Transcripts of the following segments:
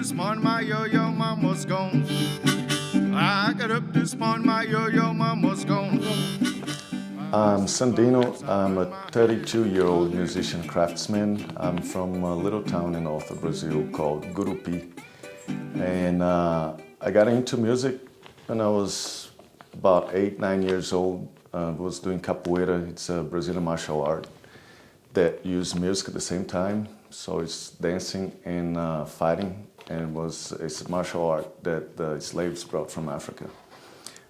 this morning, my yo-yo mom was gone. I got up this morning, my yo-yo mom was gone. I'm Sandino. I'm a 32-year-old musician craftsman. I'm from a little town in north of Brazil called Gurupi. And I got into music when I was about 8, 9 years old. I was doing capoeira. It's a Brazilian martial art that uses music at the same time. So it's dancing and fighting, and it's a martial art that the slaves brought from Africa. It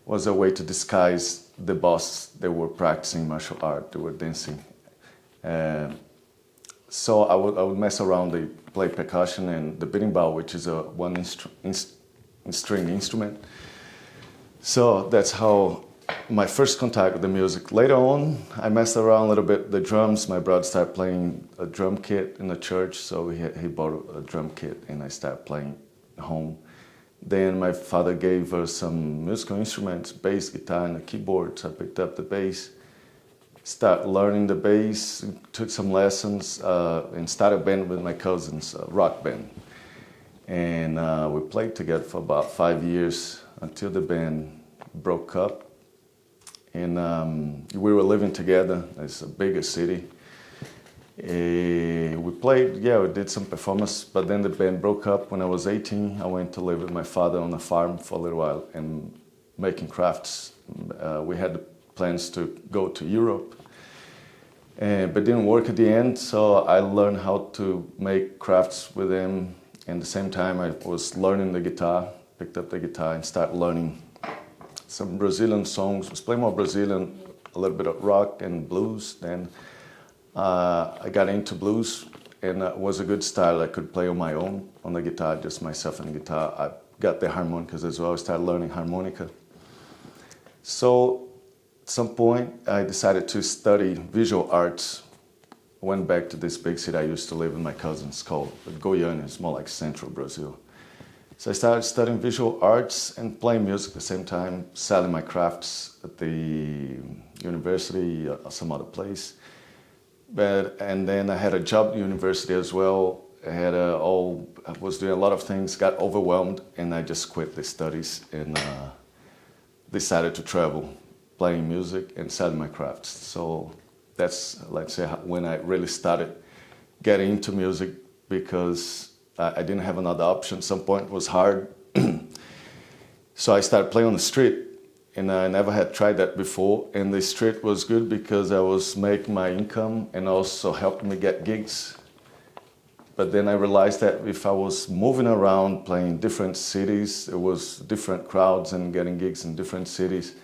was a way to disguise the boss. They were practicing martial art, they were dancing. So I would mess around, they play percussion and the berimbau, which is a one-string instrument. So that's how my first contact with the music. Later on, I messed around a little bit with the drums. My brother started playing a drum kit in the church, so he bought a drum kit and I started playing at home. Then my father gave us some musical instruments, bass, guitar, and a keyboard. So I picked up the bass, started learning the bass, took some lessons, and started a band with my cousins, a rock band. And we played together for about 5 years until the band broke up. And we were living together. It's a bigger city. We played, we did some performance, but then the band broke up when I was 18. I went to live with my father on a farm for a little while and making crafts. We had plans to go to Europe, but didn't work at the end, so I learned how to make crafts with him. And at the same time, I was learning the guitar, picked up the guitar and started learning some Brazilian songs. I was playing more Brazilian, a little bit of rock and blues. Then I got into blues, and it was a good style I could play on my own on the guitar, just myself and the guitar. I got the harmonicas as well. I started learning harmonica. So at some point, I decided to study visual arts. I went back to this big city I used to live with my cousins called Goiânia. It's more like central Brazil. So I started studying visual arts and playing music at the same time, selling my crafts at the university or some other place. And then I had a job at the university as well. I was doing a lot of things, got overwhelmed, and I just quit the studies and decided to travel, playing music and selling my crafts. So that's, let's say, when I really started getting into music, because I didn't have another option. At some point it was hard. So I started playing on the street, and I never had tried that before. And the street was good because I was making my income and also helped me get gigs. But then I realized that if I was moving around, playing different cities, it was different crowds and getting gigs in different cities.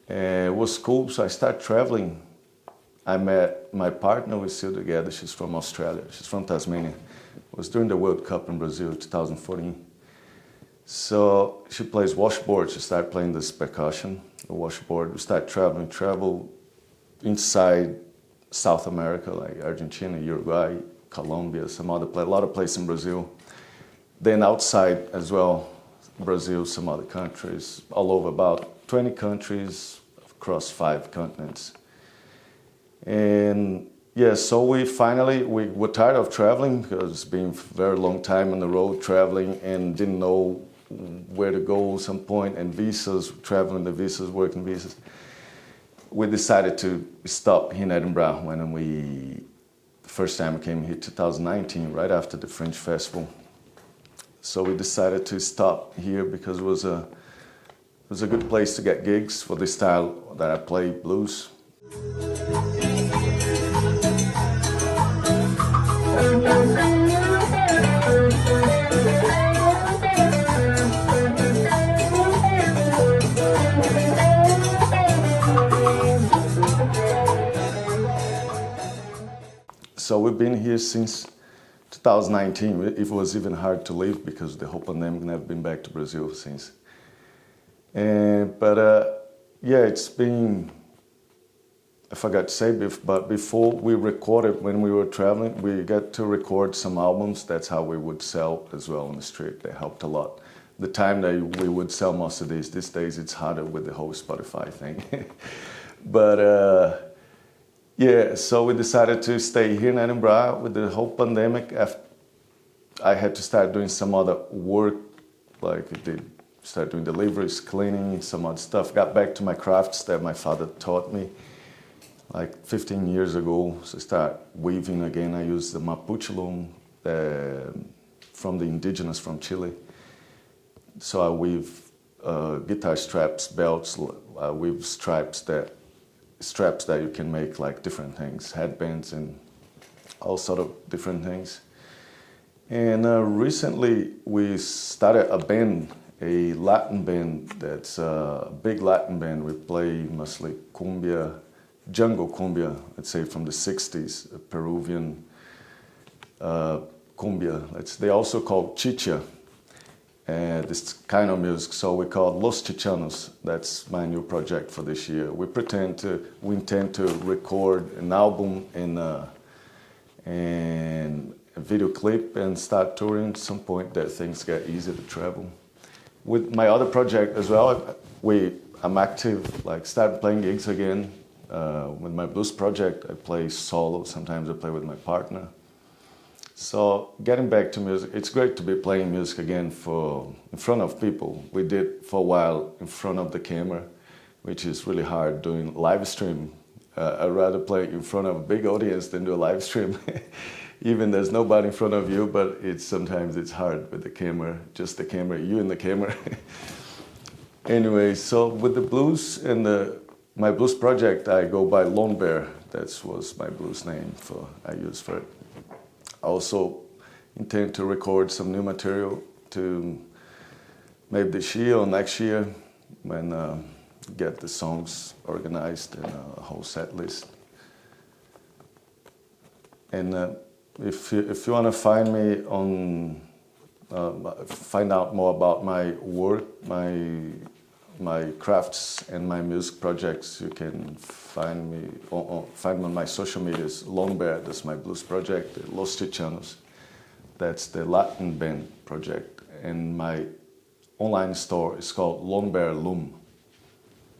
It was cool, so I started traveling. I met my partner, we're still together. She's from Australia, she's from Tasmania. It was during the World Cup in Brazil, 2014. So she plays washboard. She started playing this percussion, the washboard. We started travel inside South America, like Argentina, Uruguay, Colombia, a lot of places in Brazil. Then outside as well, Brazil, some other countries, all over, about 20 countries across 5 continents. And yeah, so we were tired of traveling because it's been a very long time on the road traveling and didn't know where to go at some point, and visas, working visas. We decided to stop here in Edinburgh the first time I came here, 2019, right after the Fringe Festival. So we decided to stop here because it was a good place to get gigs for the style that I play, blues. So we've been here since 2019. It was even hard to leave because of the whole pandemic, never been back to Brazil since. It's been, I forgot to say, but before we recorded, when we were traveling, we got to record some albums. That's how we would sell as well on the street. They helped a lot. The time that we would sell most of these days it's harder with the whole Spotify thing. But so we decided to stay here in Edinburgh with the whole pandemic. I had to start doing some other work, like I did start doing deliveries, cleaning, some other stuff. Got back to my crafts that my father taught me like 15 years ago. So I started weaving again. I use the Mapuche loom from the indigenous from Chile. So I weave guitar straps, belts, I weave straps that you can make like different things, headbands and all sort of different things. And recently we started a band, a Latin band that's a big Latin band. We play mostly cumbia, jungle cumbia, let's say from the 60s, Peruvian cumbia. They also call chicha, this kind of music. So we call it Los Chichanos. That's my new project for this year. We intend to record an album and a video clip and start touring at some point that things get easy to travel. With my other project as well, I'm active, like started playing gigs again. With my blues project, I play solo. Sometimes I play with my partner. So getting back to music, it's great to be playing music again in front of people. We did for a while in front of the camera, which is really hard doing live stream. I'd rather play in front of a big audience than do a live stream. Even there's nobody in front of you, but sometimes it's hard with the camera, just the camera, you and the camera. Anyway, so with the blues and my blues project, I go by Lone Bear. That was my blues name I use for it. I also intend to record some new material to maybe this year or next year when get the songs organized and a whole set list. And if you want to find me find out more about my work, my crafts and my music projects, you can find me on my social medias. Lone Bear, that's my blues project. Los Chichanos, that's the Latin band project. And my online store is called Lone Bear Loom.